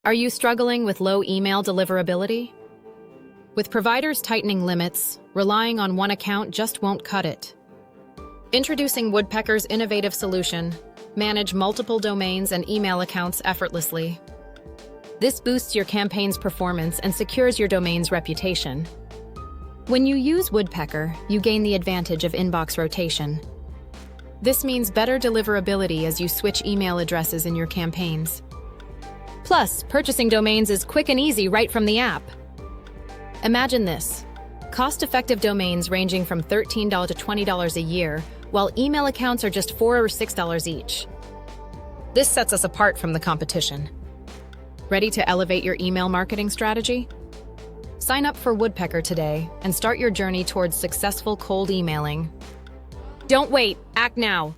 Are you struggling with low email deliverability? With providers tightening limits, relying on one account just won't cut it. Introducing Woodpecker's innovative solution, manage multiple domains and email accounts effortlessly. This boosts your campaign's performance and secures your domain's reputation. When you use Woodpecker, you gain the advantage of inbox rotation. This means better deliverability as you switch email addresses in your campaigns. Plus, purchasing domains is quick and easy right from the app. Imagine this: cost-effective domains ranging from $13 to $20 a year, while email accounts are just $4 or $6 each. This sets us apart from the competition. Ready to elevate your email marketing strategy? Sign up for Woodpecker today and start your journey towards successful cold emailing. Don't wait, act now!